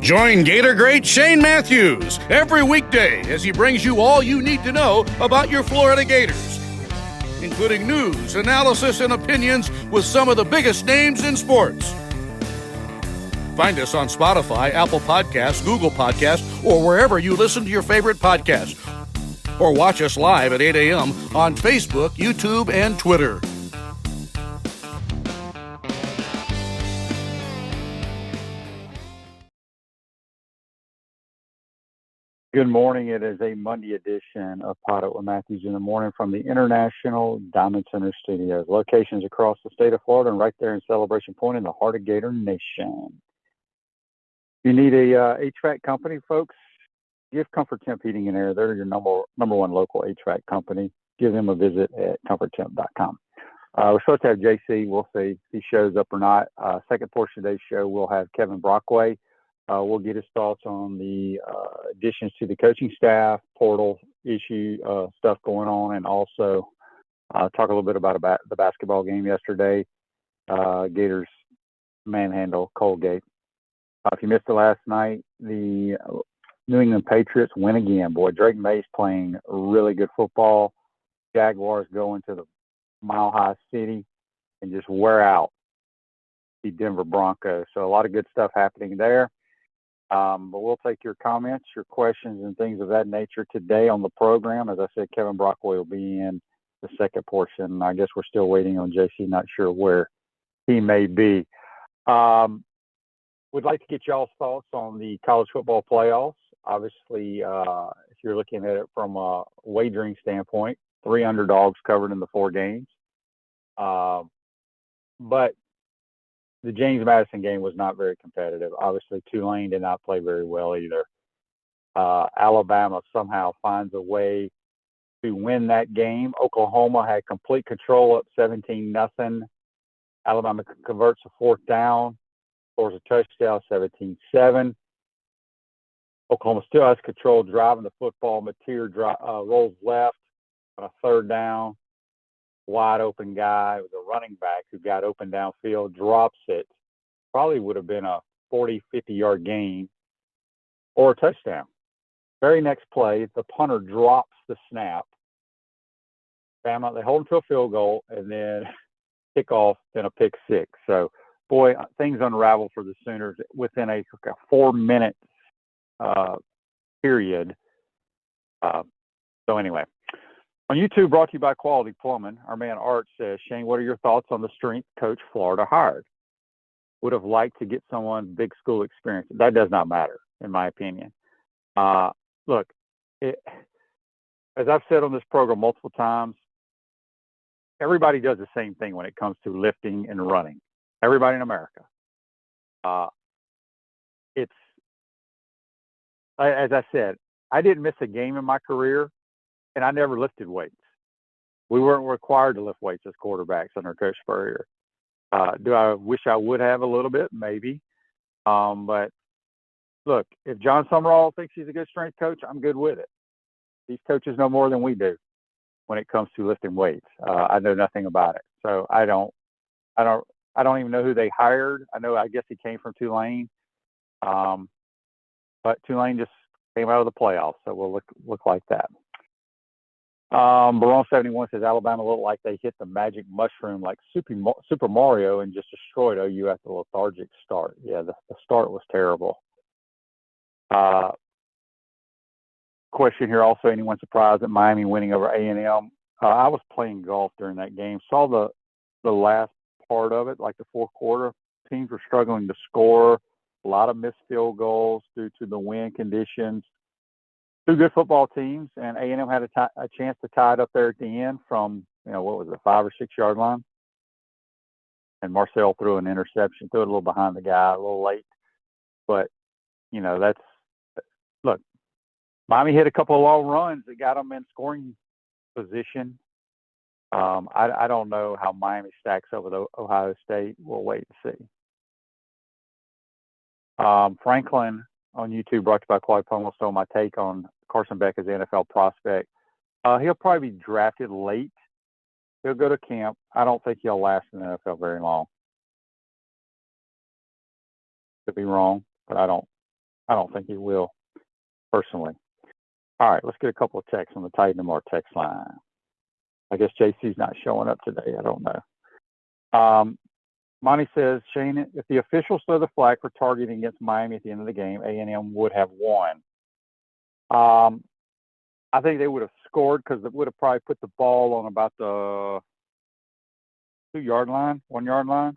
Join Gator great Shane Matthews every weekday as he brings you all you need to know about your Florida Gators, including news, analysis, and opinions with some of the biggest names in sports. Find us on Spotify, Apple Podcasts, Google Podcasts, or wherever you listen to your favorite podcasts. Or watch us live at 8 a.m. on Facebook, YouTube, and Twitter. Good morning. It is a Monday edition of Pod It with Matthews in the morning from the International Diamond Center Studios. Locations across the state of Florida and right there in Celebration Point in the heart of Gator Nation. If you need a HVAC company, folks, give Comfort Temp Heating and Air. They're your number one local HVAC company. Give them a visit at comforttemp.com. We're supposed to have JC. We'll see if he shows up or not. Second portion of today's show, we'll have Kevin Brockway. We'll get his thoughts on the additions to the coaching staff, portal issue stuff going on, and also talk a little bit about the basketball game yesterday. Gators manhandle Colgate. If you missed it last night, the New England Patriots win again. Boy, Drake May's playing really good football. Jaguars go into the Mile High City and just wear out the Denver Broncos. So a lot of good stuff happening there. But we'll take your comments, your questions, and things of that nature today on the program. As I said, Kevin Brockway will be in the second portion. I guess we're still waiting on JC, not sure where he may be. Would like to get y'all's thoughts on the college football playoffs. Obviously, if you're looking at it from a wagering standpoint, 3 underdogs covered in the 4 games. But the James Madison game was not very competitive. Obviously, Tulane did not play very well either. Alabama somehow finds a way to win that game. Oklahoma had complete control up 17-0. Alabama converts a 4th down, scores a touchdown, 17-7. Oklahoma still has control, driving the football. Mateer rolls left on a 3rd down. Wide open guy. It was a running back who got open downfield, drops it. Probably would have been a 40, 50-yard gain or a touchdown. Very next play, the punter drops the snap. Bama, they hold him to a field goal, and then kickoff, then a pick 6. So, boy, things unraveled for the Sooners within a 4-minute period. So anyway. On YouTube, brought to you by Quality Plumbing, our man Art says, Shane, what are your thoughts on the strength coach Florida hired? Would have liked to get someone big school experience. That does not matter, in my opinion. Look, as I've said on this program multiple times, everybody does the same thing when it comes to lifting and running. Everybody in America. As I said, I didn't miss a game in my career. And I never lifted weights. We weren't required to lift weights as quarterbacks under Coach Spurrier. Do I wish I would have a little bit? Maybe. But look, if John Summerall thinks he's a good strength coach, I'm good with it. These coaches know more than we do when it comes to lifting weights. I know nothing about it, so I don't even know who they hired. I guess he came from Tulane, but Tulane just came out of the playoffs, so we'll look like that. Baron 71 says Alabama looked like they hit the magic mushroom like Super Mario and just destroyed OU after a lethargic start. Yeah, the start was terrible. Question here also, anyone surprised at Miami winning over A&M? I was playing golf during that game. Saw the last part of it, like the 4th quarter. Teams were struggling to score. A lot of missed field goals due to the wind conditions. 2 good football teams, and A&M had a chance to tie it up there at the end from, 5 or 6 yard line. And Marcel threw an interception, threw it a little behind the guy, a little late. But, look, Miami hit a couple of long runs that got them in scoring position. I don't know how Miami stacks up with Ohio State. We'll wait and see. Franklin on YouTube, brought to you by Quality Plumbing, stole my take on Carson Beck as the NFL prospect. He'll probably be drafted late. He'll go to camp. I don't think he'll last in the NFL very long. Could be wrong, but I don't think he will personally. All right, let's get a couple of texts on the Titan Mar text line. I guess JC's not showing up today. I don't know. Monty says, Shane, if the officials throw the flag for targeting against Miami at the end of the game, A&M would have won. I think they would have scored because it would have probably put the ball on about the 2-yard line, 1-yard line.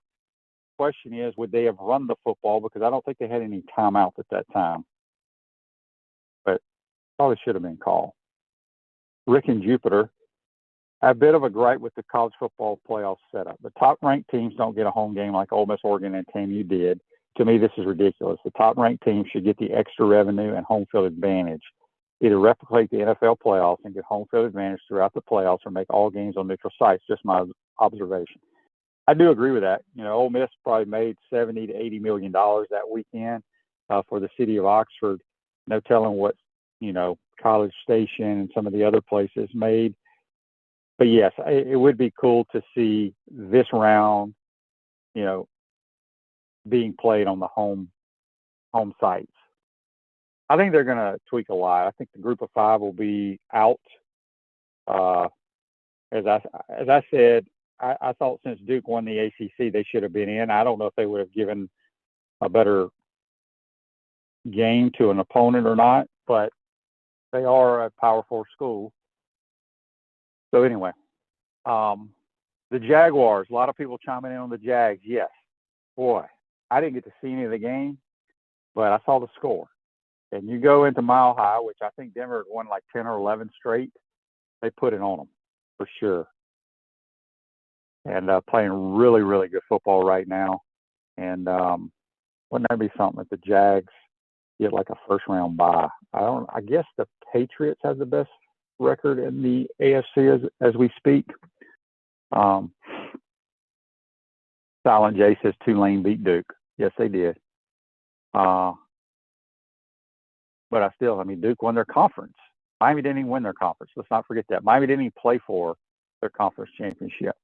Question is, would they have run the football? Because I don't think they had any timeouts at that time. But probably should have been called. Rick and Jupiter, I have a bit of a gripe with the college football playoff setup. The top-ranked teams don't get a home game like Ole Miss, Oregon, and TAMU did. To me, this is ridiculous. The top-ranked teams should get the extra revenue and home field advantage. Either replicate the NFL playoffs and get home field advantage throughout the playoffs, or make all games on neutral sites. Just my observation. I do agree with that. You know, Ole Miss probably made $70 to $80 million that weekend for the city of Oxford. No telling what, you know, College Station and some of the other places made. But yes, it would be cool to see this round, you know, being played on the home sites. I think they're going to tweak a lot. I think the group of 5 will be out. As I said, I thought since Duke won the ACC, they should have been in. I don't know if they would have given a better game to an opponent or not, but they are a Power 4 school. So anyway, the Jaguars, a lot of people chiming in on the Jags. Yes, boy, I didn't get to see any of the game, but I saw the score. And you go into Mile High, which I think Denver had won like 10 or 11 straight. They put it on them for sure. And playing really, really good football right now. And wouldn't that be something if the Jags get like a first-round bye? I guess the Patriots have the best record in the AFC as we speak. Silent J says Tulane beat Duke. Yes, they did. But I mean, Duke won their conference. Miami didn't even win their conference. Let's not forget that. Miami didn't even play for their conference championship.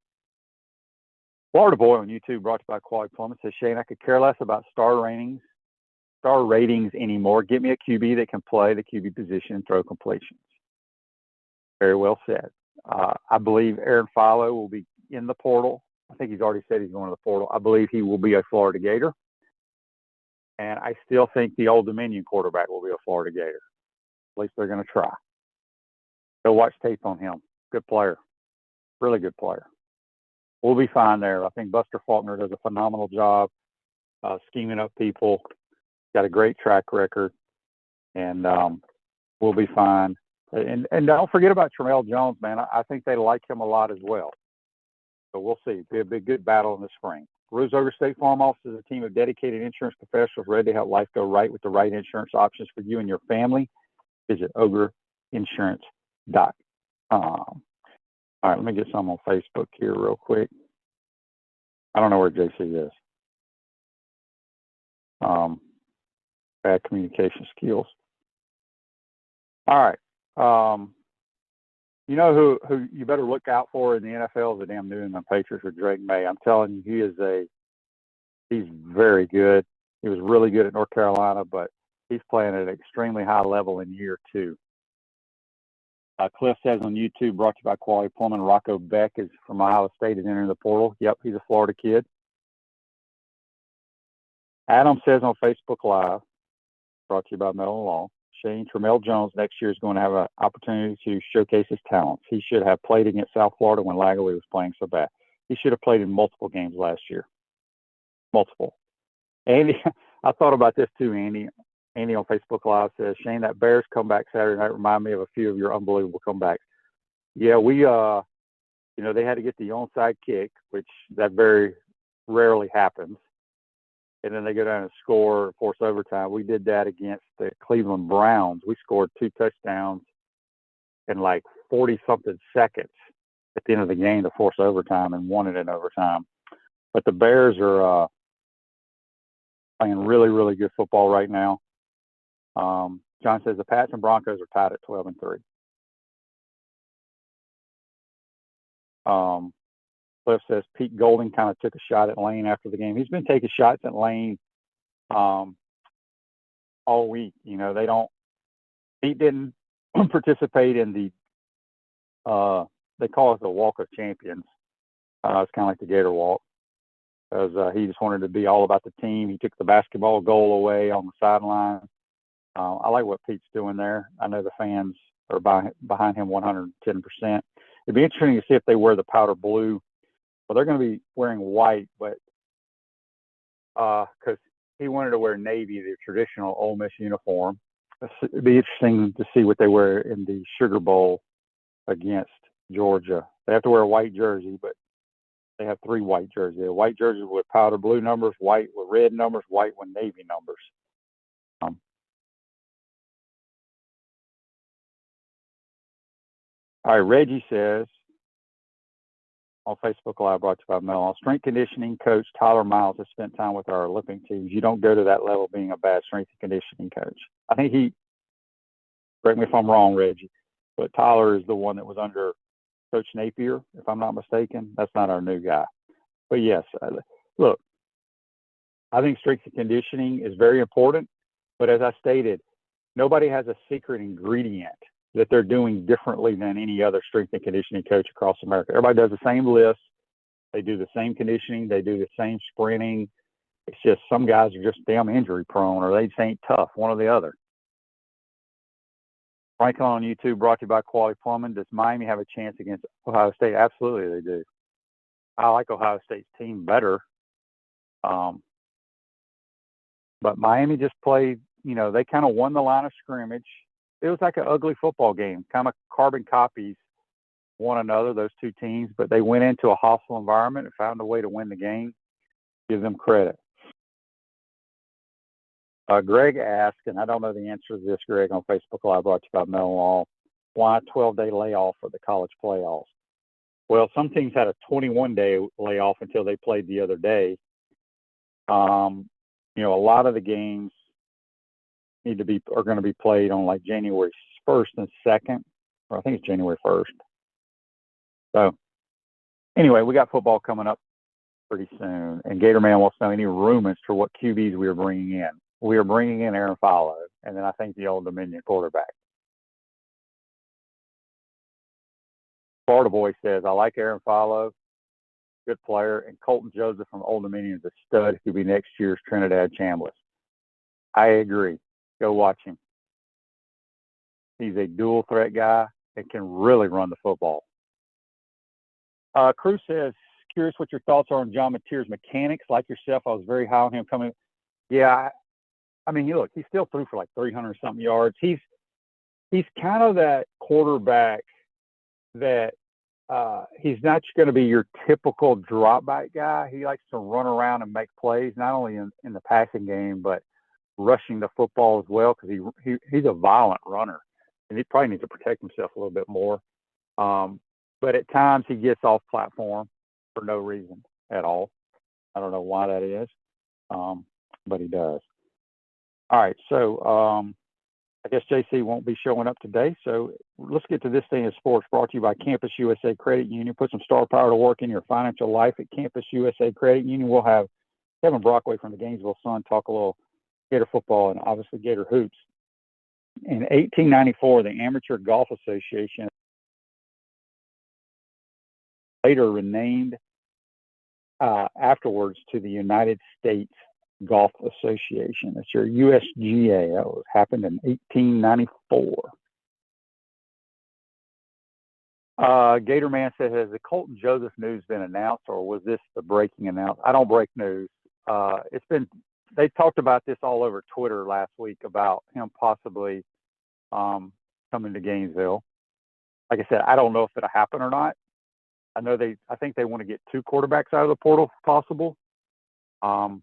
Florida Boy on YouTube, brought to you by Quality Plumbing, says, Shane, I could care less about star ratings anymore. Get me a QB that can play the QB position and throw completions. Very well said. I believe Aaron Philo will be in the portal. I think he's already said he's going to the portal. I believe he will be a Florida Gator. And I still think the Old Dominion quarterback will be a Florida Gator. At least they're going to try. Go watch tape on him. Good player. Really good player. We'll be fine there. I think Buster Faulkner does a phenomenal job scheming up people. Got a great track record. And we'll be fine. And don't forget about Tramel Jones, man. I think they like him a lot as well. So we'll see. It'll be a good battle in the spring. Rose Ogre State Farm Office is a team of dedicated insurance professionals ready to help life go right with the right insurance options for you and your family. Visitogreinsurance.com. All right, let me get some on Facebook here real quick. I don't know where JC is. Bad communication skills. All right. You know who you better look out for in the NFL is the damn New England Patriots with Drake May. I'm telling you, he's very good. He was really good at North Carolina, but he's playing at an extremely high level in year 2. Cliff says on YouTube, brought to you by Quality Plumbing, Rocco Beck is from Iowa State, is entering the portal. Yep, he's a Florida kid. Adam says on Facebook Live, brought to you by Metal and Law, Shane, Tramel Jones next year is going to have an opportunity to showcase his talents. He should have played against South Florida when Lagaway was playing so bad. He should have played in multiple games last year. Multiple. Andy, I thought about this too, Andy. Andy on Facebook Live says, Shane, that Bears comeback Saturday night remind me of a few of your unbelievable comebacks. Yeah, we, they had to get the onside kick, which that very rarely happens. And then they go down and score, force overtime. We did that against the Cleveland Browns. We scored 2 touchdowns in like 40-something seconds at the end of the game to force overtime and won it in overtime. But the Bears are playing really, really good football right now. John says the Pats and Broncos are tied at 12-3. Cliff says Pete Golding kind of took a shot at Lane after the game. He's been taking shots at Lane all week. He didn't participate in they call it the Walk of Champions. It's kind of like the Gator Walk, because he just wanted to be all about the team. He took the basketball goal away on the sideline. I like what Pete's doing there. I know the fans are behind him 110%. It'd be interesting to see if they wear the powder blue. Well, they're going to be wearing white, but because he wanted to wear navy, the traditional Ole Miss uniform. It'd be interesting to see what they wear in the Sugar Bowl against Georgia. They have to wear a white jersey, but they have 3 white jerseys. A white jersey with powder blue numbers, white with red numbers, white with navy numbers. All right, Reggie says on Facebook Live, brought to you by Mel, strength conditioning coach Tyler Miles has spent time with our Olympic teams. You don't go to that level being a bad strength and conditioning coach. I think correct me if I'm wrong, Reggie, but Tyler is the one that was under Coach Napier, if I'm not mistaken. That's not our new guy. But yes, look, I think strength and conditioning is very important. But as I stated, nobody has a secret ingredient that they're doing differently than any other strength and conditioning coach across America. Everybody does the same list. They do the same conditioning. They do the same sprinting. It's just some guys are just damn injury prone, or they just ain't tough, one or the other. Franklin on YouTube, brought to you by Quality Plumbing. Does Miami have a chance against Ohio State? Absolutely, they do. I like Ohio State's team better. But Miami just played, they kind of won the line of scrimmage. It was like an ugly football game, kind of carbon copies one another, those two teams, but they went into a hostile environment and found a way to win the game. Give them credit. Greg asked, and I don't know the answer to this, Greg, on Facebook Live, brought to you by Mel Law, why a 12-day layoff for the college playoffs? Well, some teams had a 21-day layoff until they played the other day. A lot of the games are going to be played on like January 1st and 2nd, or I think it's January 1st. So anyway, we got football coming up pretty soon, and Gator Man wants to know any rumors for what QBs we are bringing in. We are bringing in Aaron Fallow, and then I think the Old Dominion quarterback. Florida Boy says, I like Aaron Fallow, good player, and Colton Joseph from Old Dominion is a stud who could be next year's Trinidad Chambliss. I agree. Go watch him. He's a dual threat guy that can really run the football. Cruz says, curious what your thoughts are on John Mateer's mechanics. Like yourself, I was very high on him coming. Yeah, I mean, look, he still threw for like 300-something yards. He's kind of that quarterback that he's not going to be your typical drop back guy. He likes to run around and make plays, not only in the passing game, but rushing the football as well, because he's a violent runner, and he probably needs to protect himself a little bit more. But at times he gets off platform for no reason at all. I don't know why that is, but he does. All right, so I guess JC won't be showing up today, so let's get to this thing in sports, brought to you by Campus USA Credit Union. Put some star power to work in your financial life at Campus USA Credit Union. We'll have Kevin Brockway from the Gainesville Sun talk a little Gator football and obviously Gator hoops. In 1894, the Amateur Golf Association later renamed afterwards to the United States Golf Association. That's your USGA. That happened in 1894. Gator Man says, has the Colton Joseph news been announced, or was this the breaking announcement? I don't break news. They talked about this all over Twitter last week about him possibly coming to Gainesville. Like I said, I don't know if it'll happen or not. I think they want to get 2 quarterbacks out of the portal if possible. So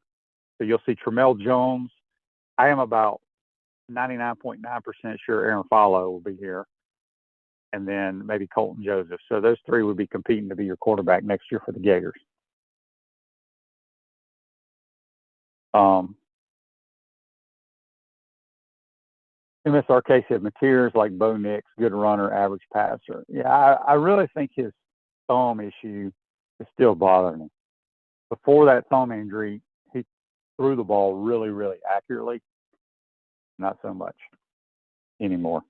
you'll see Tramel Jones. I am about 99.9% sure Aaron Fallow will be here, and then maybe Colton Joseph. So those 3 would be competing to be your quarterback next year for the Gators. MSRK said Mateer's like Bo Nix, good runner, average passer. Yeah, I really think his thumb issue is still bothering him. Before that thumb injury, threw the ball really, really accurately. Not so much anymore.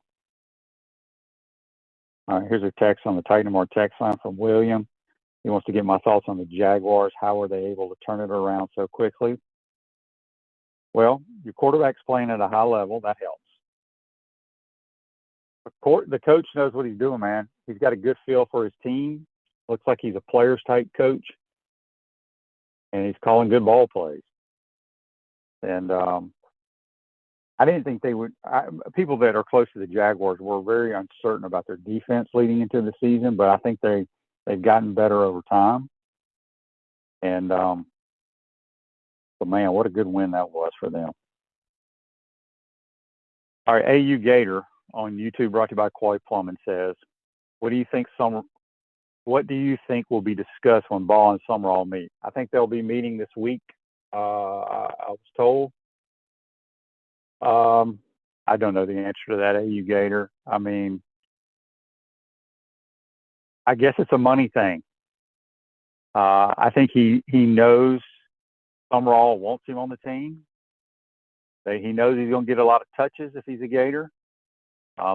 All right, here's a text on the Titan More text line from William. He wants to get my thoughts on the Jaguars. How were they able to turn it around so quickly? Well, your quarterback's playing at a high level. That helps. The coach knows what he's doing, man. He's got a good feel for his team. Looks like he's a players type coach, and he's calling good ball plays. And I didn't think they would. People that are close to the Jaguars were very uncertain about their defense leading into the season, but I think they've gotten better over time. And but man, what a good win that was for them. All right, AU Gator on YouTube, brought to you by Coy Plumbing, says, what do you think will be discussed when Ball and Summerall meet? I think they'll be meeting this week. I was told. I don't know the answer to that, AU Gator. I mean, I guess it's a money thing. I think he knows Summerall wants him on the team. He knows he's going to get a lot of touches if he's a Gator.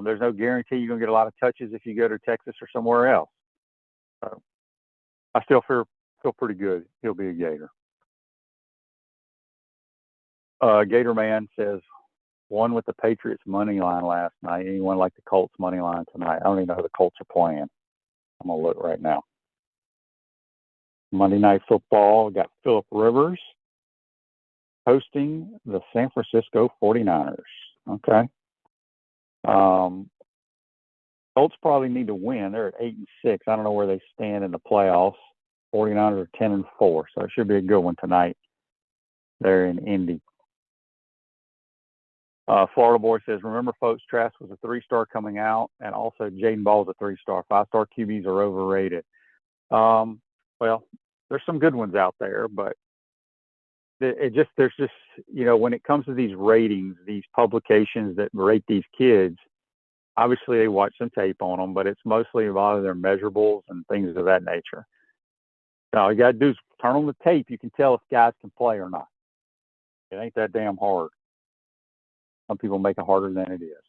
There's no guarantee you're going to get a lot of touches if you go to Texas or somewhere else. So I still feel pretty good. He'll be a Gator. Gator Man says, won with the Patriots money line last night. Anyone like the Colts money line tonight? I don't even know who the Colts are playing. I'm going to look right now. Monday Night Football, we got Phillip Rivers hosting the San Francisco 49ers. Okay. Colts probably need to win. They're at 8-6. I don't know where they stand in the playoffs. 49ers are 10-4, so it should be a good one tonight. They're in Indy. Florida Boy says, remember, folks, Trask was a 3-star coming out, and also Jaden Ball is a 3-star. 5-star QBs are overrated. Well, there's some good ones out there, but there's just, when it comes to these ratings, these publications that rate these kids, obviously they watch some tape on them, but it's mostly a lot of their measurables and things of that nature. So all you got to do is turn on the tape. You can tell if guys can play or not. It ain't that damn hard. Some people make it harder than it is.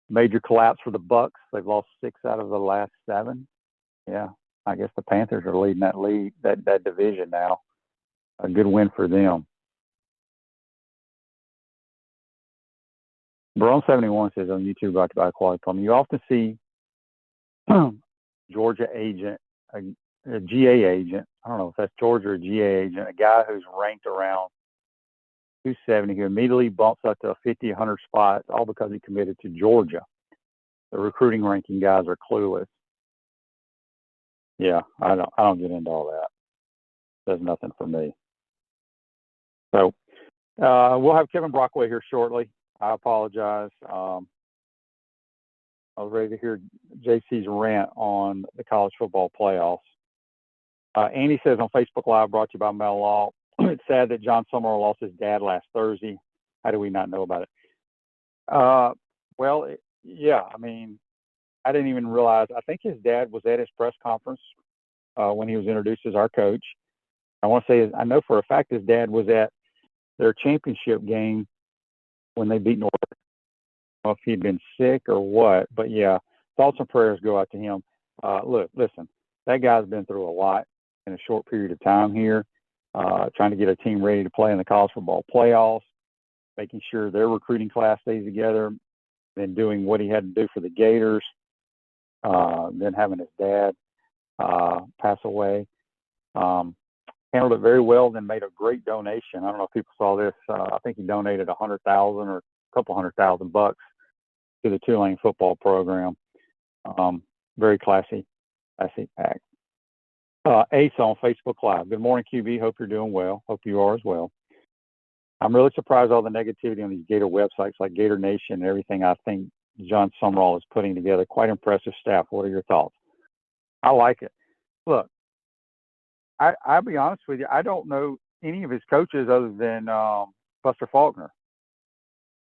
Major collapse for the Bucks. They've lost 6 out of the last 7. Yeah, I guess the Panthers are leading that division now. A good win for them. Baron71 says on YouTube, brought to you by Quality Plumbing, you often see Georgia agent, a GA agent. I don't know if that's Georgia or GA agent, a guy who's ranked around 270 who immediately bumps up to a 50, 100 spots, all because he committed to Georgia. The recruiting ranking guys are clueless. Yeah, I don't get into all that. Does nothing for me. So we'll have Kevin Brockway here shortly. I apologize. I was ready to hear JC's rant on the college football playoffs. Andy says on Facebook Live, brought to you by Mel Law, it's sad that John Summerall lost his dad last Thursday. How do we not know about it? Yeah, I mean, I didn't even realize. I think his dad was at his press conference when he was introduced as our coach. I want to say, I know for a fact his dad was at their championship game when they beat North. I don't know if he'd been sick or what, but yeah, thoughts and prayers go out to him. Look, listen, that guy's been through a lot in a short period of time here, trying to get a team ready to play in the college football playoffs, making sure their recruiting class stays together, then doing what he had to do for the Gators, then having his dad pass away. Handled it very well, then made a great donation. I don't know if people saw this. I think he donated $100,000 or a couple $100,000 to the Tulane football program. Very classy act. Ace on Facebook Live. Good morning, QB. Hope you're doing well. Hope you are as well. I'm really surprised all the negativity on these Gator websites like Gator Nation and everything. I think John Summerall is putting together quite impressive staff. What are your thoughts? I like it. Look, I'll be honest with you. I don't know any of his coaches other than Buster Faulkner.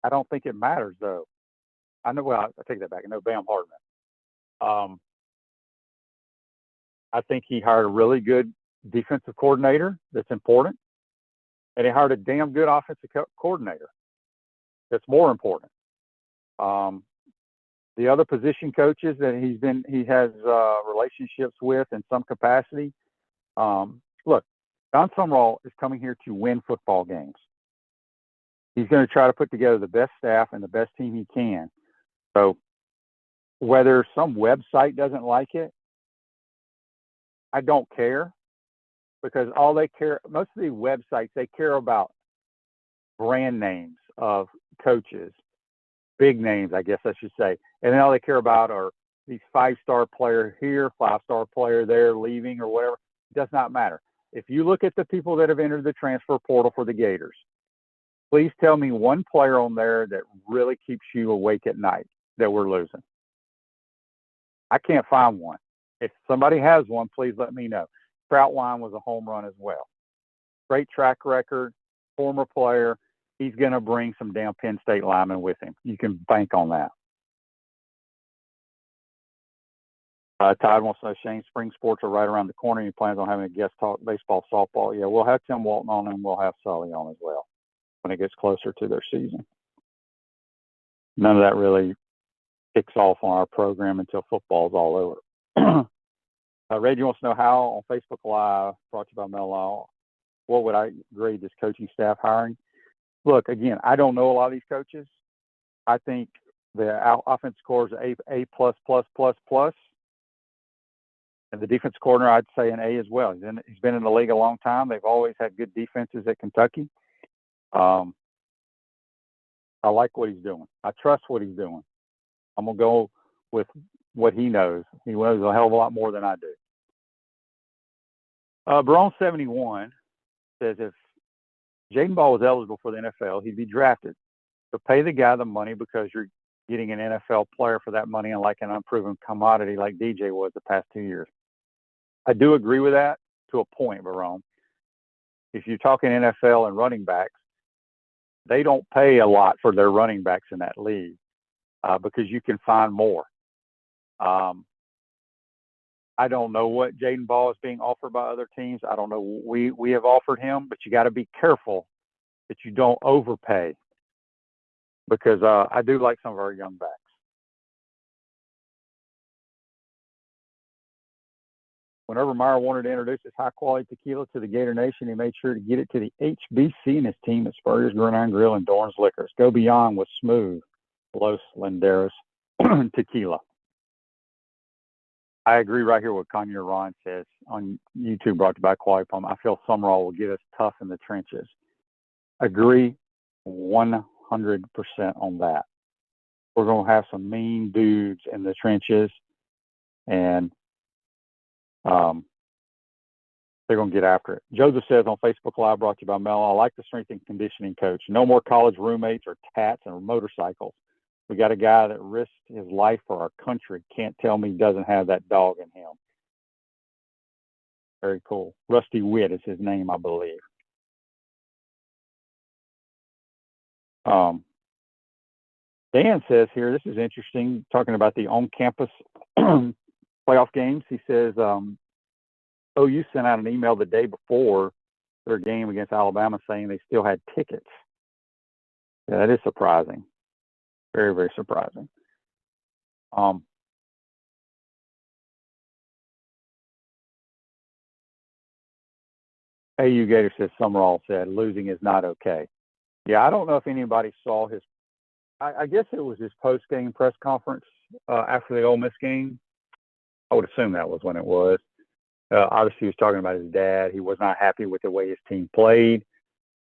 I don't think it matters, though. I take that back. I know Bam Hartman. I think he hired a really good defensive coordinator that's important, and he hired a damn good offensive coordinator that's more important. The other position coaches that he has relationships with in some capacity. Look, Don Sumrall is coming here to win football games. He's going to try to put together the best staff and the best team he can. So whether some website doesn't like it, I don't care, because all they care, most of the websites, they care about brand names of coaches, big names, I guess I should say. And then all they care about are these 5-star player here, 5-star player there, leaving or whatever. It does not matter. If you look at the people that have entered the transfer portal for the Gators, please tell me one player on there that really keeps you awake at night that we're losing. I can't find one. If somebody has one, please let me know. Troutwine was a home run as well. Great track record, former player. He's going to bring some damn Penn State linemen with him. You can bank on that. Todd wants to know, Shane, spring sports are right around the corner. He plans on having a guest talk baseball, softball. Yeah, we'll have Tim Walton on, and we'll have Sully on as well when it gets closer to their season. None of that really kicks off on our program until football's all over. Reggie wants to know how, on Facebook Live, brought to you by Mel Law, what would I grade this coaching staff hiring? Look, again, I don't know a lot of these coaches. I think the offense scores A+++++, and the defense coordinator, I'd say an A as well. He's been in the league a long time. They've always had good defenses at Kentucky. I like what he's doing. I trust what he's doing. I'm going to go with what he knows. He knows a hell of a lot more than I do. Barone71 says if Jaden Ball was eligible for the NFL, he'd be drafted. So pay the guy the money because you're getting an NFL player for that money, unlike an unproven commodity like DJ was the past 2 years. I do agree with that to a point, Barone. If you're talking NFL and running backs, they don't pay a lot for their running backs in that league because you can find more. I don't know what Jaden Ball is being offered by other teams. I don't know. We have offered him, but you got to be careful that you don't overpay, because I do like some of our young backs. Whenever Meyer wanted to introduce his high-quality tequila to the Gator Nation, he made sure to get it to the HBC and his team at Spurrier's Gridiron Grill and Dorn's Liquors. Go beyond with smooth Los Landeros tequila. I agree right here with Kanye Ron says on YouTube, brought to you by Quality Plum. I feel Summerall will get us tough in the trenches. Agree 100% on that. We're going to have some mean dudes in the trenches, and they're going to get after it. Joseph says on Facebook Live, brought to you by Mel, I like the strength and conditioning coach. No more college roommates or tats and motorcycles. We got a guy that risked his life for our country. Can't tell me he doesn't have that dog in him. Very cool. Rusty Witt is his name, I believe. Dan says here, this is interesting, talking about the on-campus playoff games. He says OU sent out an email the day before their game against Alabama saying they still had tickets. Yeah, that is surprising. Very, very surprising. AU Gator says, Summerall said, losing is not okay. Yeah, I don't know if anybody saw his, I guess it was his post-game press conference after the Ole Miss game. I would assume that was when it was. Obviously, he was talking about his dad. He was not happy with the way his team played.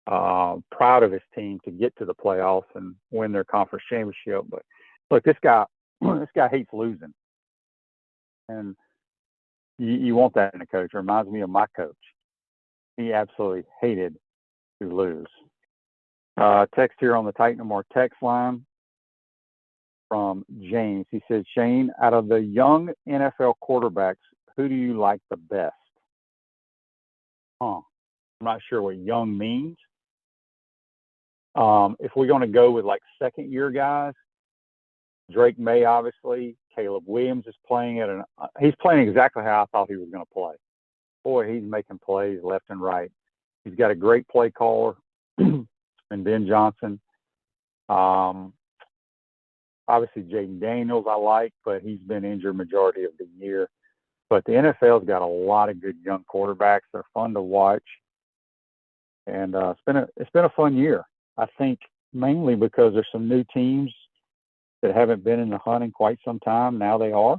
Proud of his team to get to the playoffs and win their conference championship. But look, this guy hates losing, and you want that in a coach. It reminds me of my coach. He absolutely hated to lose. Text here on the Titan No More text line from James. He says, Shane, out of the young NFL quarterbacks, who do you like the best? I'm not sure what young means. If we're going to go with like second-year guys, Drake May, obviously. Caleb Williams is playing he's playing exactly how I thought he was going to play. boy, he's making plays left and right. He's got a great play caller, and Ben Johnson. Obviously, Jaden Daniels I like, but he's been injured majority of the year. But the NFL's got a lot of good young quarterbacks. They're fun to watch, and it's been a fun year. I think mainly because there's some new teams that haven't been in the hunt in quite some time. Now they are.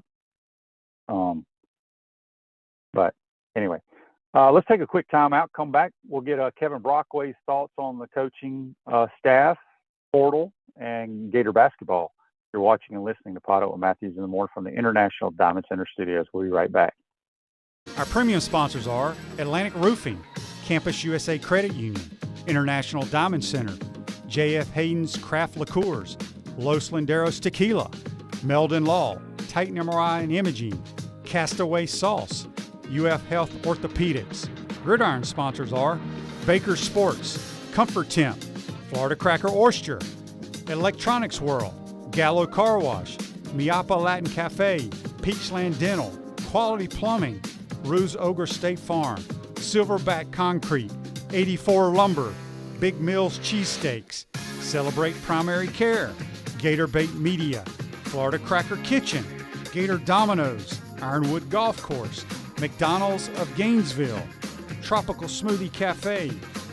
But anyway, let's take a quick time out. Come back. We'll get Kevin Brockway's thoughts on the coaching staff, portal, and Gator basketball. You're watching and listening to Potto with Matthews in the morning from the International Diamond Center Studios. We'll be right back. Our premium sponsors are Atlantic Roofing, Campus USA Credit Union, International Diamond Center, J.F. Hayden's Craft Liqueurs, Los Linderos Tequila, Meldon Law, Titan MRI and Imaging, Castaway Sauce, UF Health Orthopedics. Gridiron sponsors are Baker Sports, Comfort Temp, Florida Cracker Oyster, Electronics World, Gallo Car Wash, Miapa Latin Cafe, Peachland Dental, Quality Plumbing, Ruse Ogre State Farm, Silverback Concrete, 84 Lumber, Big Mills Cheesesteaks, Celebrate Primary Care, Gator Bait Media, Florida Cracker Kitchen, Gator Dominoes, Ironwood Golf Course, McDonald's of Gainesville, Tropical Smoothie Cafe,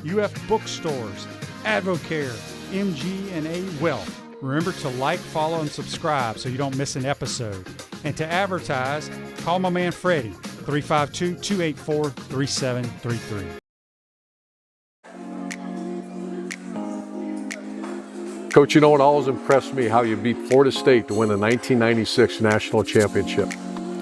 UF Bookstores, Advocare, MG&A Wealth. Remember to like, follow, and subscribe so you don't miss an episode. And to advertise, call my man Freddie, 352-284-3733. Coach, you know what always impressed me? How you beat Florida State to win the 1996 National Championship.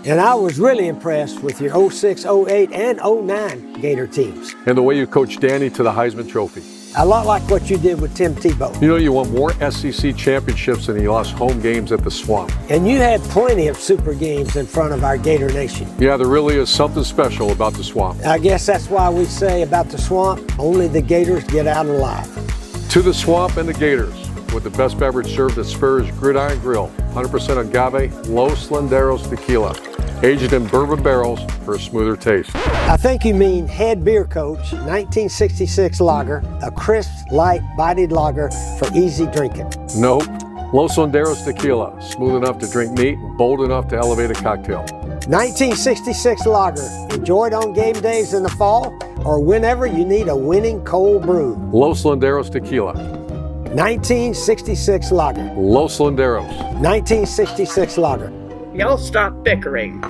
And I was really impressed with your 06, 08, and 09 Gator teams. And the way you coached Danny to the Heisman Trophy. A lot like what you did with Tim Tebow. You know, you won more SEC championships than you lost home games at the Swamp. And you had plenty of super games in front of our Gator Nation. Yeah, there really is something special about the Swamp. I guess that's why we say about the Swamp, only the Gators get out alive. To the Swamp and the Gators, with the best beverage served at Spurrier's Gridiron Grill, 100% agave, Los Linderos tequila, aged in bourbon barrels for a smoother taste. I think you mean Head Beer Coach 1966 lager, a crisp, light, bodied lager for easy drinking. Nope. Los Linderos tequila, smooth enough to drink neat, bold enough to elevate a cocktail. 1966 lager, enjoyed on game days in the fall or whenever you need a winning cold brew. Los Linderos tequila. 1966 lager. Los Linderos. 1966 lager. Y'all stop bickering.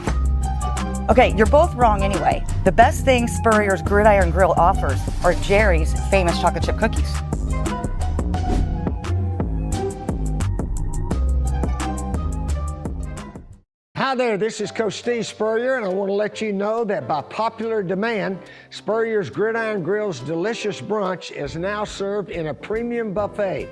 Okay, you're both wrong anyway. The best thing Spurrier's Gridiron Grill offers are Jerry's famous chocolate chip cookies. Hi there, this is Coach Steve Spurrier, and I want to let you know that by popular demand, Spurrier's Gridiron Grill's delicious brunch is now served in a premium buffet.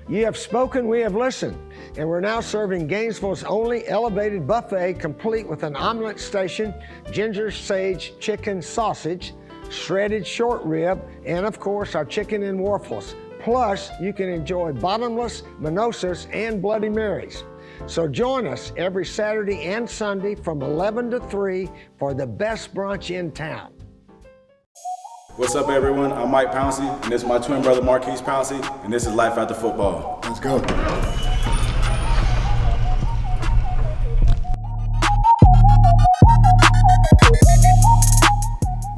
You have spoken, we have listened, and we're now serving Gainesville's only elevated buffet, complete with an omelet station, ginger sage chicken sausage, shredded short rib, and of course our chicken and waffles. Plus, you can enjoy bottomless mimosas and Bloody Marys. So join us every Saturday and Sunday from 11 to 3 for the best brunch in town. What's up, everyone? I'm Mike Pouncey, and this is my twin brother Marquise Pouncey, and this is Life After Football. Let's go.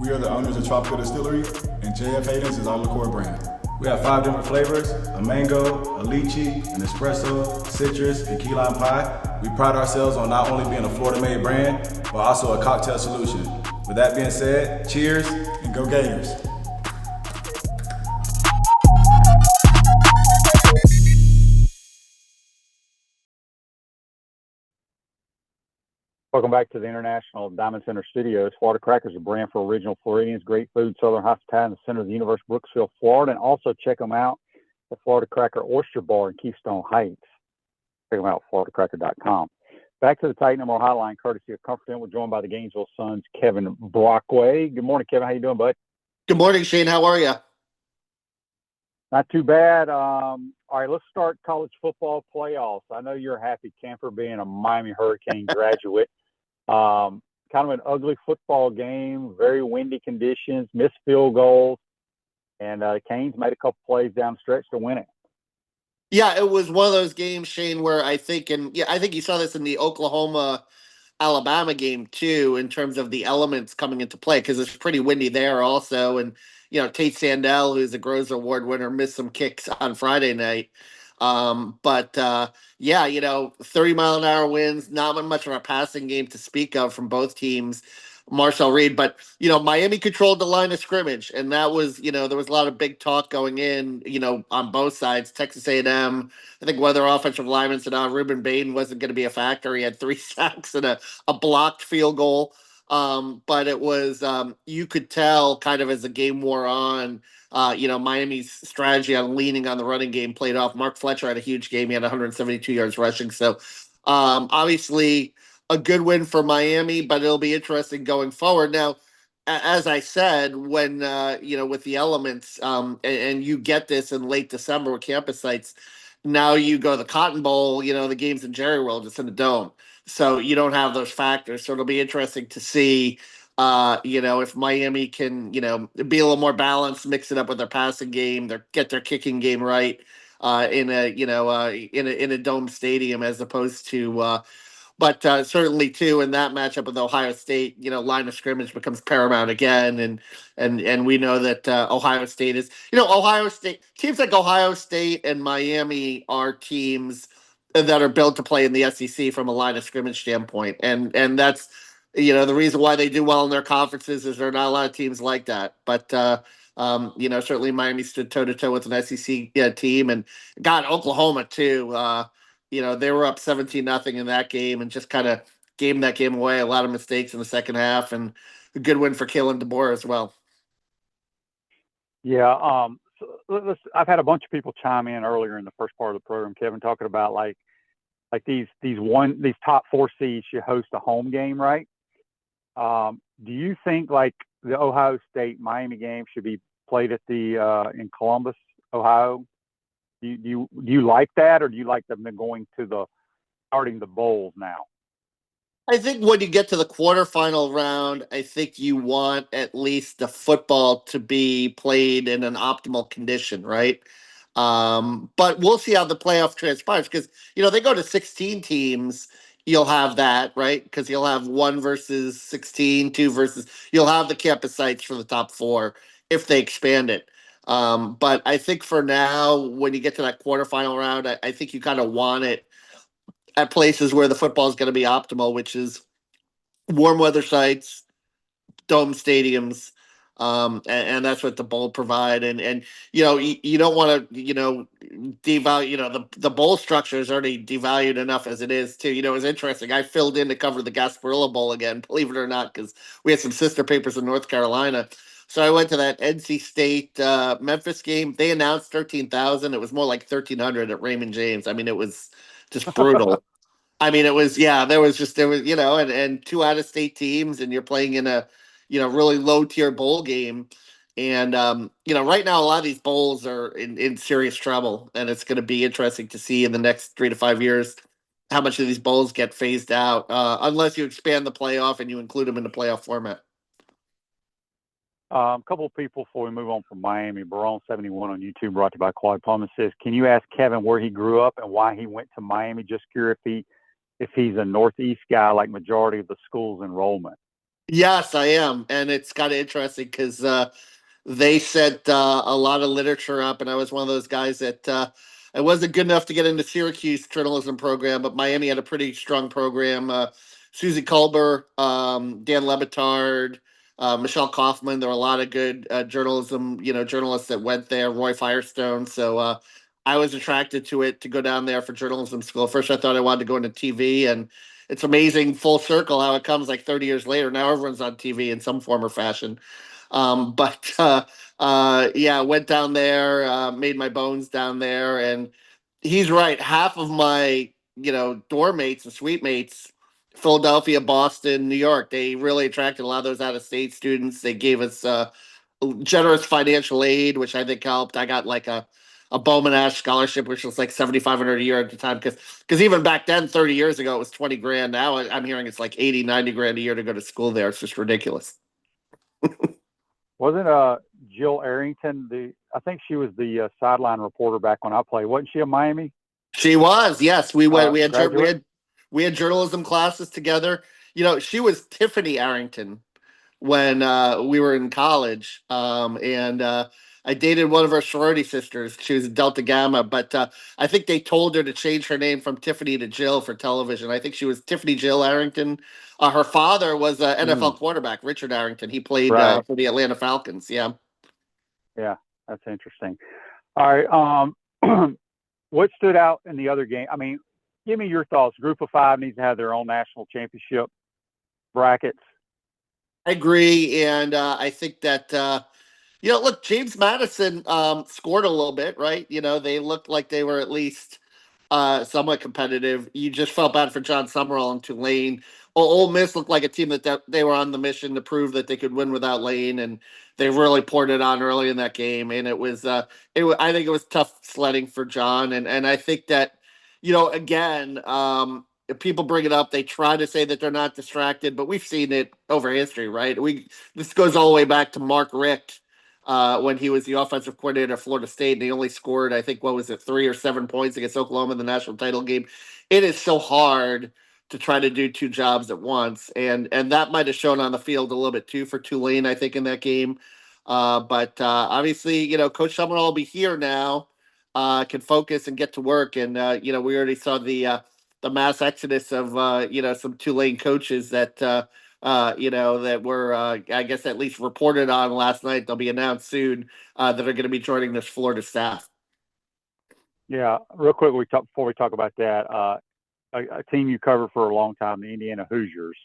We are the owners of Tropical Distillery, and JF Hayden's is our liqueur brand. We have 5 different flavors: a mango, a lychee, an espresso, citrus, and key lime pie. We pride ourselves on not only being a Florida-made brand, but also a cocktail solution. With that being said, cheers and go Gators. Welcome back to the International Diamond Center Studios. Florida Crackers, a brand for original Floridians. Great food, southern hospitality in the center of the universe, Brooksville, Florida. And also check them out at Florida Cracker Oyster Bar in Keystone Heights. Check them out at floridacracker.com. Back to the Titan MR Hotline, courtesy of Comfort Inn. We're joined by the Gainesville Sun's Kevin Brockway. Good morning, Kevin. How you doing, bud? Good morning, Shane. How are you? Not too bad. All right, let's start college football playoffs. I know you're happy, Camper, being a Miami Hurricane graduate. kind of an ugly football game, very windy conditions, missed field goals, and Canes made a couple plays down the stretch to win it. Yeah, it was one of those games, Shane, where I think, and yeah, I think you saw this in the Oklahoma Alabama game too, in terms of the elements coming into play, because it's pretty windy there also. And, Tate Sandell, who's a Groves Award winner, missed some kicks on Friday night. But yeah, 30-mile-an-hour winds, not much of a passing game to speak of from both teams. Marshall Reed, but Miami controlled the line of scrimmage, and that was, there was a lot of big talk going in, on both sides. Texas A&M, I think one of their offensive linemen said, Ruben Bain wasn't going to be a factor. He had 3 sacks and a blocked field goal. But it was, you could tell kind of as the game wore on, Miami's strategy on leaning on the running game played off. Mark Fletcher had a huge game. He had 172 yards rushing. So obviously a good win for Miami, but it'll be interesting going forward. Now, as I said, when, with the elements, and you get this in late December with campus sites, now you go to the Cotton Bowl, the game's in Jerry World, it's in the Dome. So you don't have those factors. So it'll be interesting to see, if Miami can, be a little more balanced, mix it up with their passing game, get their kicking game right, in a dome stadium as opposed to, but certainly too in that matchup with Ohio State, line of scrimmage becomes paramount again, and we know that Ohio State is, Ohio State teams like Ohio State and Miami are teams that are built to play in the SEC from a line of scrimmage standpoint, and that's the reason why they do well in their conferences is there are not a lot of teams like that, but. Certainly Miami stood toe to toe with an SEC team, and got Oklahoma too. They were up 17-0 in that game and just kind of gave that game away. A lot of mistakes in the second half, and a good win for Kalen DeBoer as well. Yeah, I've had a bunch of people chime in earlier in the first part of the program, Kevin, talking about like these top 4 seeds should host a home game, right? Do you think like the Ohio State Miami game should be played at the in Columbus, Ohio? Do you like that, or do you like them going to starting the bowls now? I think when you get to the quarterfinal round, I think you want at least the football to be played in an optimal condition, right? But we'll see how the playoff transpires because, they go to 16 teams. You'll have that, right? Because you'll have 1 versus 16, 2 versus, you'll have the campus sites for the top 4 if they expand it. But I think for now, when you get to that quarterfinal round, I think you kind of want it at places where the football is going to be optimal, which is warm weather sites, dome stadiums, and that's what the bowl provide. And you don't want to devalue. The bowl structure is already devalued enough as it is too. It was interesting. I filled in to cover the Gasparilla Bowl again, believe it or not, because we had some sister papers in North Carolina. So I went to that NC State Memphis game. They announced 13,000. It was more like 1,300 at Raymond James. I mean, it was just brutal. I mean, it was, there was, and 2 out of state teams, and you're playing in a, really low tier bowl game. And, right now, a lot of these bowls are in serious trouble. And it's going to be interesting to see in the next 3 to 5 years how much of these bowls get phased out, unless you expand the playoff and you include them in the playoff format. A couple of people before we move on from Miami. Baron71 on YouTube, brought to you by Claude Plumman, says, can you ask Kevin where he grew up and why he went to Miami? Just curious if he's a Northeast guy like majority of the school's enrollment. Yes, I am. And it's kind of interesting because they set a lot of literature up, and I was one of those guys that I wasn't good enough to get into Syracuse journalism program, but Miami had a pretty strong program. Susie Kolber, Dan Lebitard, Michelle Kaufman. There were a lot of good journalism, journalists that went there. Roy Firestone. So I was attracted to it to go down there for journalism school. First, I thought I wanted to go into TV, and it's amazing full circle how it comes like 30 years later. Now everyone's on TV in some form or fashion. Yeah, went down there, made my bones down there, and he's right. Half of my, dorm mates and suite mates, Philadelphia, Boston, New York, they really attracted a lot of those out of state students. They gave us generous financial aid, which I think helped. I got like a a Bowman Ash scholarship, which was like $7,500 a year at the time. Because even back then, 30 years ago, it was 20 grand. Now I'm hearing it's like 80, 90 grand a year to go to school there. It's just ridiculous. Wasn't Jill Arrington I think she was the sideline reporter back when I played. Wasn't she in Miami? She was, yes. We went. Graduate? We had journalism classes together. She was Tiffany Arrington when we were in college, and I dated one of her sorority sisters. She was Delta Gamma, but I think they told her to change her name from Tiffany to Jill for television. I think she was Tiffany Jill Arrington. Her father was an NFL quarterback, Richard Arrington. He played for the Atlanta Falcons. Yeah. Yeah, that's interesting. All right. What stood out in the other game? I mean, give me your thoughts. Group of Five needs to have their own national championship brackets. I agree, and I think that look, James Madison scored a little bit, right? They looked like they were at least somewhat competitive. You just felt bad for John Summerall and Tulane. Ole Miss looked like a team that they were on the mission to prove that they could win without Lane, and they really poured it on early in that game. And it was, I think it was tough sledding for John, and I think that, again, if people bring it up, they try to say that they're not distracted, but we've seen it over history, right? This goes all the way back to Mark Richt. When he was the offensive coordinator at Florida State, and he only scored, I think, 3 or 7 points against Oklahoma in the national title game. It is so hard to try to do two jobs at once, and that might have shown on the field a little bit too for Tulane, I think, in that game. But obviously, Coach Summerall will be here now, can focus and get to work, and we already saw the mass exodus of some Tulane coaches that that were, I guess, at least reported on last night. They'll be announced soon that are going to be joining this Florida staff. Yeah, real quick, before we talk about that, a team you covered for a long time, the Indiana Hoosiers,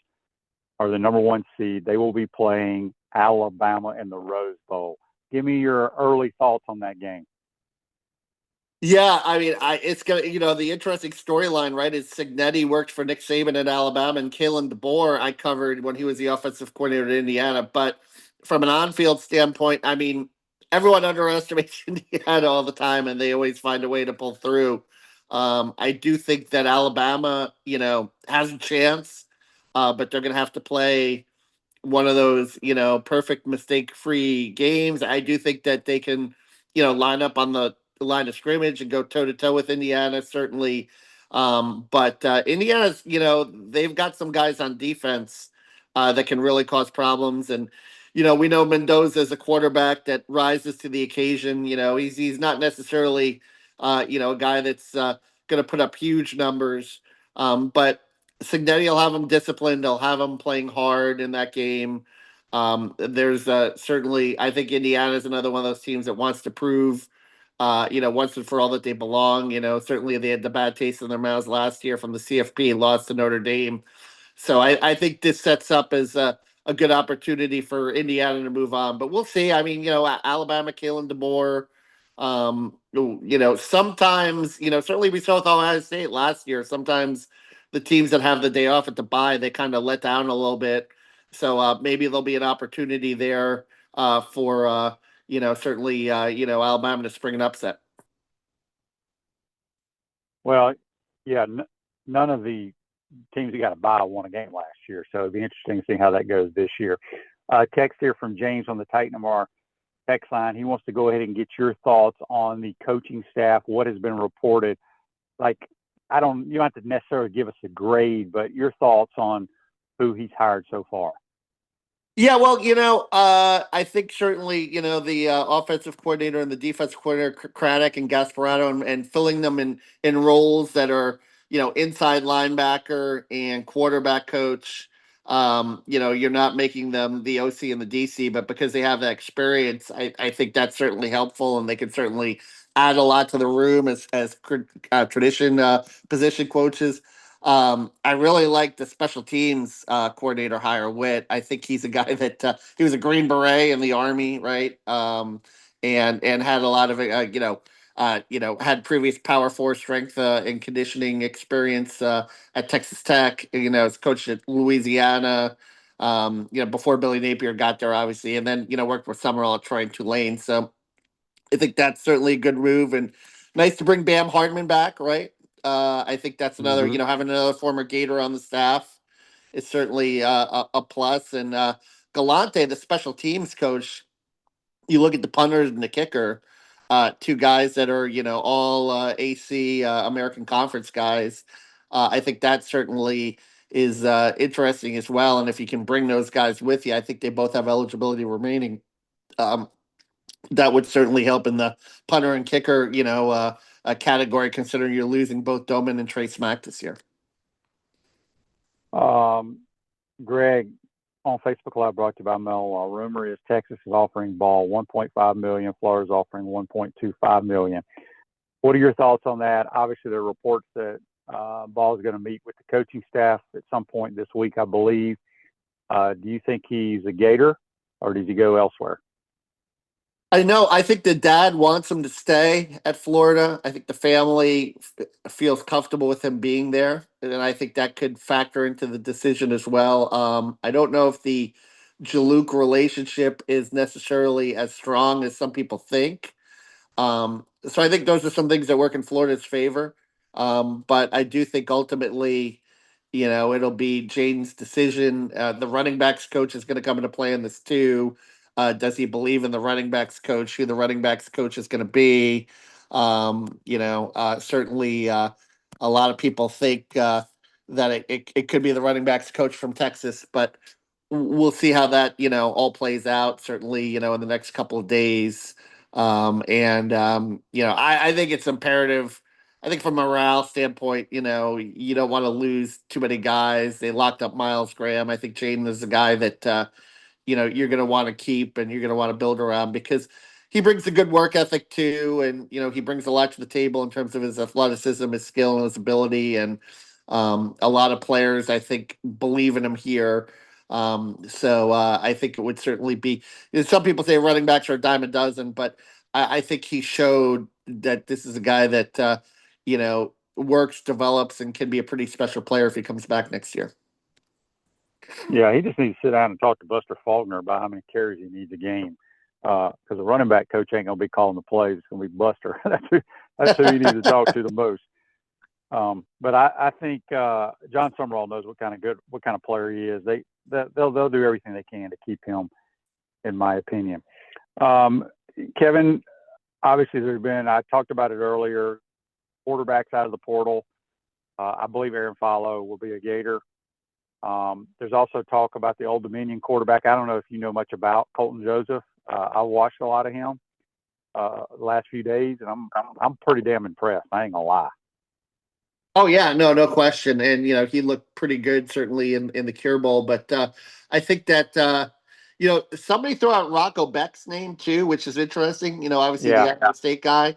are the number 1 seed. They will be playing Alabama in the Rose Bowl. Give me your early thoughts on that game. Yeah, I mean, it's gonna, the interesting storyline, right? Is Cignetti worked for Nick Saban at Alabama, and Kalen DeBoer I covered when he was the offensive coordinator at Indiana. But from an on-field standpoint, I mean, everyone underestimates Indiana all the time, and they always find a way to pull through. I do think that Alabama, has a chance, but they're gonna have to play one of those, perfect mistake-free games. I do think that they can, line up on the line of scrimmage and go toe-to-toe with Indiana, certainly. But Indiana's, they've got some guys on defense that can really cause problems. And, we know Mendoza is a quarterback that rises to the occasion. He's not necessarily, a guy that's going to put up huge numbers. But Cignetti will have him disciplined. He'll have him playing hard in that game. There's certainly, I think Indiana is another one of those teams that wants to prove, once and for all that they belong. Certainly they had the bad taste in their mouths last year from the CFP, lost to Notre Dame. So I think this sets up as a good opportunity for Indiana to move on. But we'll see. I mean, Alabama, Kalen DeBoer. Sometimes, certainly we saw with Ohio State last year. Sometimes the teams that have the day off at the bye, they kind of let down a little bit. So maybe there'll be an opportunity there for certainly Alabama to spring an upset. Well, yeah, none of the teams that got a bye won a game last year, so it'd be interesting to see how that goes this year. Text here from James on the Titan of our text line. He wants to go ahead and get your thoughts on the coaching staff, what has been reported. Like, you don't have to necessarily give us a grade, but your thoughts on who he's hired so far. Yeah, well, I think certainly, the offensive coordinator and the defensive coordinator, Craddock and Gasparotto, and filling them in roles that are, inside linebacker and quarterback coach. You're not making them the OC and the DC, but because they have that experience, I think that's certainly helpful, and they can certainly add a lot to the room as tradition position coaches. I really like the special teams coordinator hire, Witt. I think he's a guy that he was a Green Beret in the Army, right? And had a lot of had previous Power Four strength and conditioning experience at Texas Tech. Has coached at Louisiana. Before Billy Napier got there, obviously, and then worked with Summerall at Troy and Tulane. So I think that's certainly a good move, and nice to bring Bam Hardman back, right? I think that's another, Mm-hmm. having another former Gator on the staff is certainly a plus. And Galante, the special teams coach, you look at the punters and the kicker, two guys that are, all AC American Conference guys. I think that certainly is interesting as well. And if you can bring those guys with you, I think they both have eligibility remaining. Um, that would certainly help in the punter and kicker, category, considering you're losing both Doman and Trey Smack this year. Greg, on Facebook Live, brought to you by Mel. Rumor is Texas is offering Ball $1.5 million. Florida's offering $1.25 million. What are your thoughts on that? Obviously, there are reports that Ball is going to meet with the coaching staff at some point this week, I believe. Do you think he's a Gator, or does he go elsewhere? I think the dad wants him to stay at Florida. I think the family feels comfortable with him being there. And I think that could factor into the decision as well. I don't know if the Jaluk relationship is necessarily as strong as some people think. So I think those are some things that work in Florida's favor. But I do think ultimately, it'll be Jaden's decision. The running backs coach is going to come into play in this too. Does he believe in the running backs coach? Who the running backs coach is going to be? Certainly, a lot of people think that it could be the running backs coach from Texas, but we'll see how that all plays out. Certainly, in the next couple of days. I think it's imperative. I think from a morale standpoint, you don't want to lose too many guys. They locked up Miles Graham. I think Jaden is a guy that you're going to want to keep and you're going to want to build around because he brings a good work ethic too, and he brings a lot to the table in terms of his athleticism, his skill, and his ability. And a lot of players, I think, believe in him here. So I think it would certainly be. Some people say running backs are a dime a dozen, but I think he showed that this is a guy that works, develops, and can be a pretty special player if he comes back next year. Yeah, he just needs to sit down and talk to Buster Faulkner about how many carries he needs a game. Because the running back coach ain't going to be calling the plays. It's going to be Buster. That's who he needs to talk to the most. But I think John Summerall knows what kind of player he is. They'll do everything they can to keep him, in my opinion. Kevin, obviously I talked about it earlier, quarterbacks out of the portal. I believe Aaron Follow will be a Gator. There's also talk about the Old Dominion quarterback. I don't know if you know much about Colton Joseph. I watched a lot of him the last few days, and I'm pretty damn impressed. I ain't gonna lie. Oh yeah, no question. And he looked pretty good certainly in the Cure Bowl. But I think that somebody threw out Rocco Beck's name too, which is interesting. Obviously the Iowa State guy.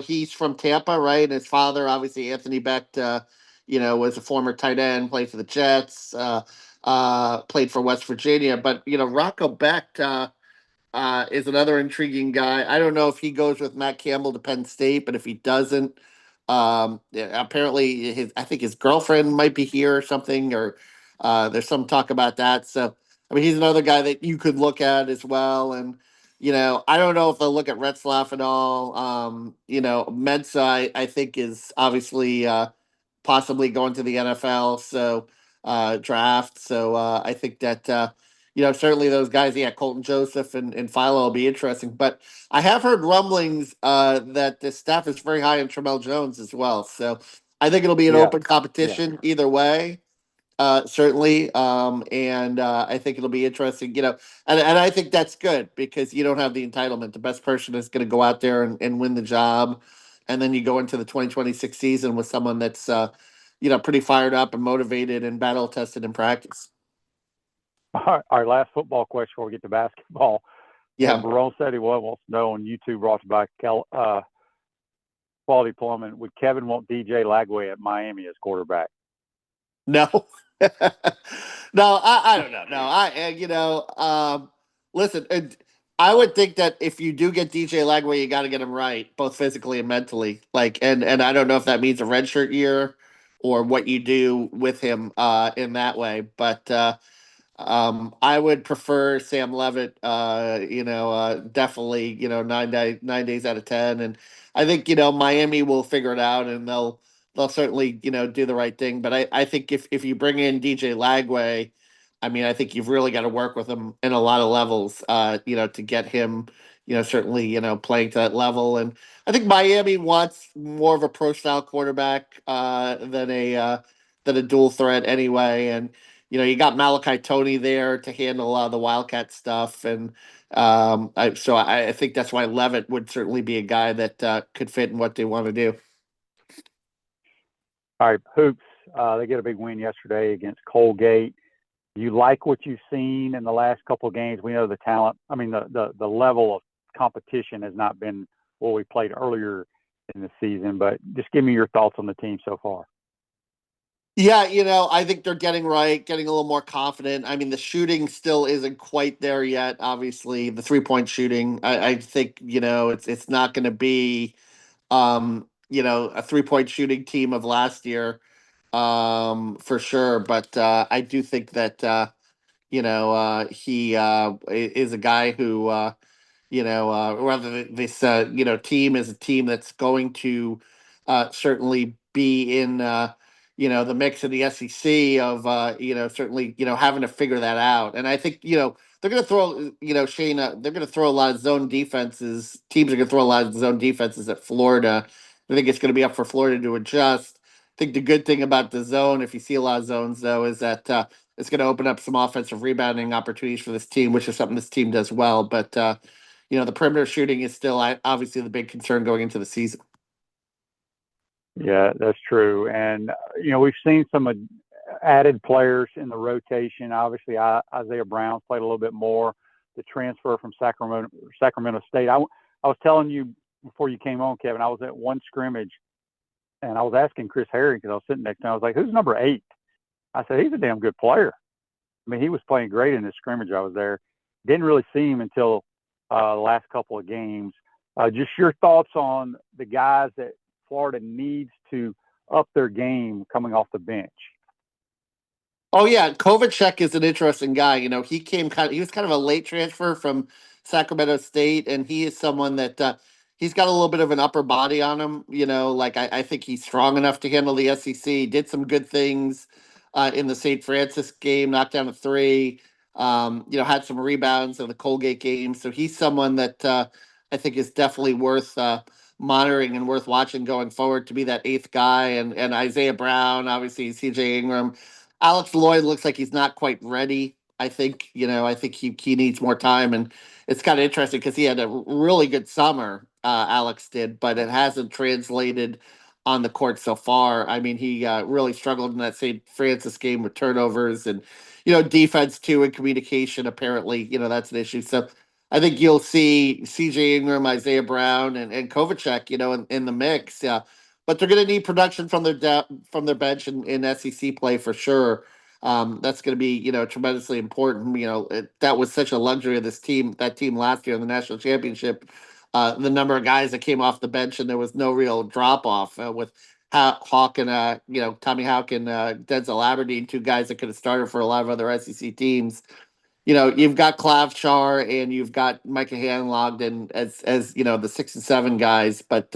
He's from Tampa, right? And his father, obviously Anthony Beck, was a former tight end, played for the Jets, played for West Virginia. But Rocco Beck is another intriguing guy. I don't know if he goes with Matt Campbell to Penn State, but if he doesn't, apparently I think his girlfriend might be here or something, or there's some talk about that. So I mean, he's another guy that you could look at as well. And I don't know if they'll look at Retzlaff at all. Mensa, I think is obviously possibly going to the NFL. So draft. So I think that certainly those guys, yeah, Colton Joseph and Philo will be interesting. But I have heard rumblings that the staff is very high on Tramel Jones as well. So I think it'll be an open competition either way. Certainly. And I think it'll be interesting, and I think that's good because you don't have the entitlement. The best person is going to go out there and win the job. And then you go into the 2026 season with someone that's, pretty fired up and motivated and battle tested in practice. Our last football question before we get to basketball. Yeah. Barone said he wants to know on YouTube, brought by Quality Plumbing, would Kevin want DJ Lagway at Miami as quarterback? No. No, I don't know. No, listen, I would think that if you do get DJ Lagway, you got to get him right, both physically and mentally. And I don't know if that means a redshirt year or what you do with him in that way. But I would prefer Sam Levitt. Definitely. 9 days out of 10, and I think Miami will figure it out, and they'll certainly do the right thing. But I think if you bring in DJ Lagway, I mean, I think you've really got to work with him in a lot of levels. To get him, certainly playing to that level, and I think Miami wants more of a pro style quarterback than a dual threat anyway, and you got Malachi Tony there to handle a lot of the Wildcat stuff, and I think that's why Levitt would certainly be a guy that could fit in what they want to do. All right, Hoops, they get a big win yesterday against Colgate. You like what you've seen in the last couple of games? We know the talent. I mean, the level of competition has not been what we played earlier in the season, but just give me your thoughts on the team so far. Yeah, I think they're getting a little more confident. I mean, the shooting still isn't quite there yet. Obviously, the 3-point shooting. I think it's not going to be a 3-point shooting team of last year, for sure. But I do think that he is a guy who whether this team is a team that's going to certainly be in the mix of the SEC of certainly having to figure that out. And I think they're going to throw Shane, they're going to throw a lot of zone defenses. Teams are going to throw a lot of zone defenses at Florida. I think it's going to be up for Florida to adjust. I think the good thing about the zone, if you see a lot of zones though, is that it's going to open up some offensive rebounding opportunities for this team, which is something this team does well. But the perimeter shooting is still obviously the big concern going into the season. Yeah, that's true. And, we've seen some added players in the rotation. Obviously, Isaiah Brown played a little bit more. The transfer from Sacramento State. I was telling you before you came on, Kevin, I was at one scrimmage, and I was asking Chris Harry because I was sitting next to him. I was like, who's number 8? I said, he's a damn good player. I mean, he was playing great in this scrimmage. I was there. Didn't really see him until the last couple of games. Just your thoughts on the guys that Florida needs to up their game coming off the bench. Oh yeah, Kovacic is an interesting guy. He was kind of a late transfer from Sacramento State, and he is someone that he's got a little bit of an upper body on him. I think he's strong enough to handle the SEC. Did some good things in the St. Francis game, knocked down a 3. Had some rebounds in the Colgate game. So he's someone that I think is definitely worth monitoring and worth watching going forward to be that 8th guy. And Isaiah Brown, obviously CJ Ingram. Alex Lloyd looks like he's not quite ready. I think he needs more time, and it's kind of interesting because he had a really good summer. Alex did, but it hasn't translated on the court so far. I mean, he really struggled in that St. Francis game with turnovers and defense too, and communication. Apparently, that's an issue. So I think you'll see CJ Ingram, Isaiah Brown, and Kovacic, in the mix. Yeah, but they're going to need production from their bench in SEC play for sure. That's going to be tremendously important. That was such a luxury of that team last year in the national championship. The number of guys that came off the bench and there was no real drop off with Hawk and Tommy Hawk and Denzel Aberdeen, 2 guys that could have started for a lot of other SEC teams. You've got Klavchar and you've got Micah Hanlogden as the 6 and 7 guys, but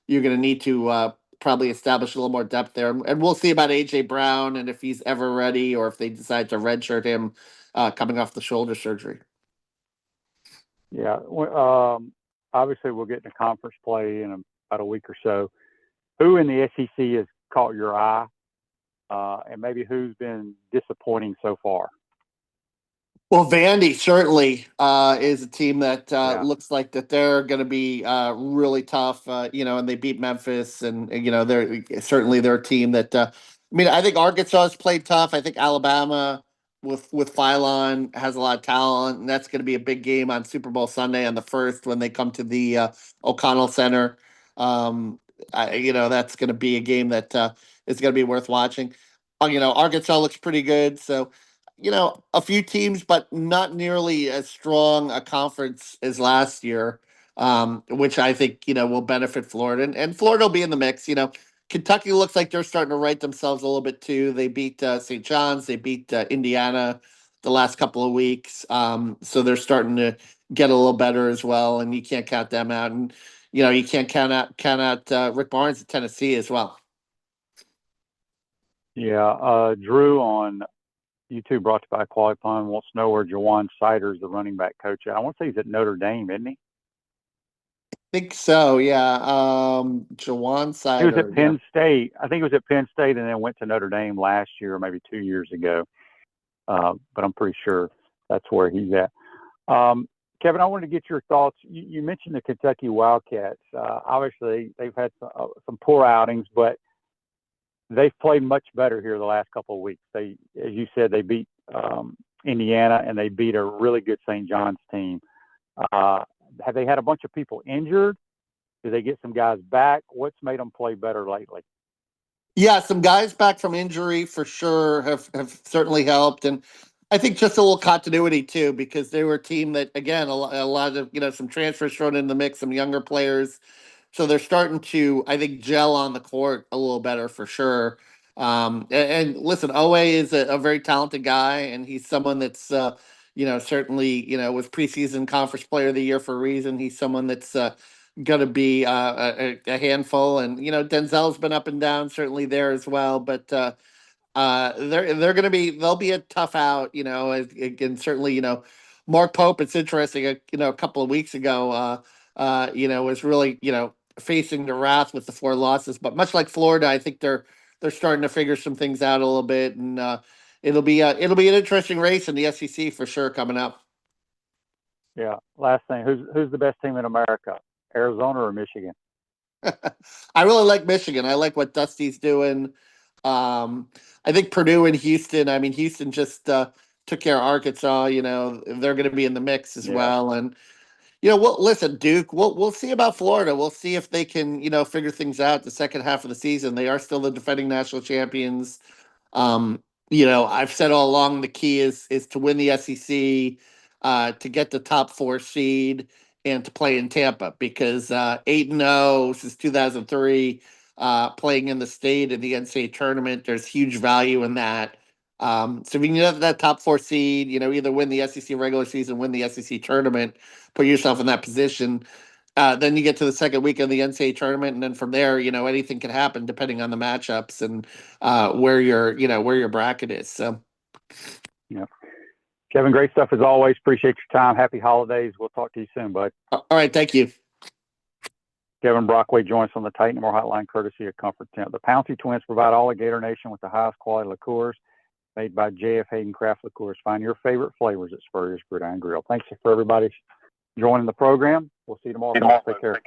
you're going to need to probably establish a little more depth there, and we'll see about AJ Brown and if he's ever ready or if they decide to redshirt him coming off the shoulder surgery. Yeah, obviously we'll get into conference play in about a week or so. Who in the SEC has caught your eye, and maybe who's been disappointing so far? Well, Vandy certainly is a team that looks like that they're going to be really tough, and they beat Memphis, and they're a team that. I think Arkansas has played tough. I think Alabama with Phylon has a lot of talent, and that's going to be a big game on Super Bowl Sunday on the 1st when they come to the O'Connell Center. That's going to be a game that is going to be worth watching. Arkansas looks pretty good, so. A few teams, but not nearly as strong a conference as last year, which I think, will benefit Florida. And Florida will be in the mix. Kentucky looks like they're starting to right themselves a little bit too. They beat St. John's. They beat Indiana. the last couple of weeks. So they're starting to get a little better as well, and you can't count them out. And you can't count out Rick Barnes at Tennessee as well. Yeah, Drew on YouTube, brought to you by Quality Pond, wants to know where Jawan Siders, the running back coach, at. I want to say he's at Notre Dame, isn't he? Think so, yeah. Jawan He was Sider. at Penn State. I think he was at Penn State and then went to Notre Dame last year, or maybe 2 years ago. But I'm pretty sure that's where he's at. Kevin, I wanted to get your thoughts. You mentioned the Kentucky Wildcats. Obviously, they've had some poor outings, but they've played much better here the last couple of weeks. They, as you said, they beat Indiana and they beat a really good St. John's team. Have they had a bunch of people injured? Did they get some guys back? What's made them play better lately? Yeah, some guys back from injury for sure have certainly helped, and I think just a little continuity too, because they were a team that, again, a lot of some transfers thrown in the mix, some younger players, so they're starting to, I think, gel on the court a little better for sure. And listen, Owe is a very talented guy, and he's someone that's certainly was preseason conference player of the year for a reason. He's someone that's going to be a handful, and Denzel's been up and down certainly there as well, but they're going to be, they'll be a tough out, and certainly Mark Pope, it's interesting, a couple of weeks ago was really facing the wrath with the 4 losses, but much like Florida, I think they're starting to figure some things out a little bit, and it'll be an interesting race in the SEC for sure coming up. Yeah. Last thing, who's the best team in America? Arizona or Michigan? I really like Michigan. I like what Dusty's doing. I think Purdue and Houston. I mean, Houston just took care of Arkansas. They're going to be in the mix as well. And we'll listen, Duke. We'll see about Florida. We'll see if they can figure things out the second half of the season. They are still the defending national champions. Um, I've said all along the key is to win the SEC, to get the top 4 seed, and to play in Tampa, because 8-0 since 2003, playing in the state in the NCAA tournament, there's huge value in that. So if you can get that top 4 seed, either win the SEC regular season, win the SEC tournament, put yourself in that position. Then you get to the second week of the NCAA tournament, and then from there, anything can happen depending on the matchups and where your bracket is. So, Yeah. Kevin, great stuff as always. Appreciate your time. Happy holidays. We'll talk to you soon, bud. All right, thank you. Kevin Brockway joins us on the Titan Moore Hotline, courtesy of Comfort Tent. The Pouncey twins provide all of Gator Nation with the highest quality liqueurs made by J.F. Hayden Craft Liqueurs. Find your favorite flavors at Spurrier's Gridiron Grill. Thanks for everybody joining the program. We'll see you tomorrow. Take care.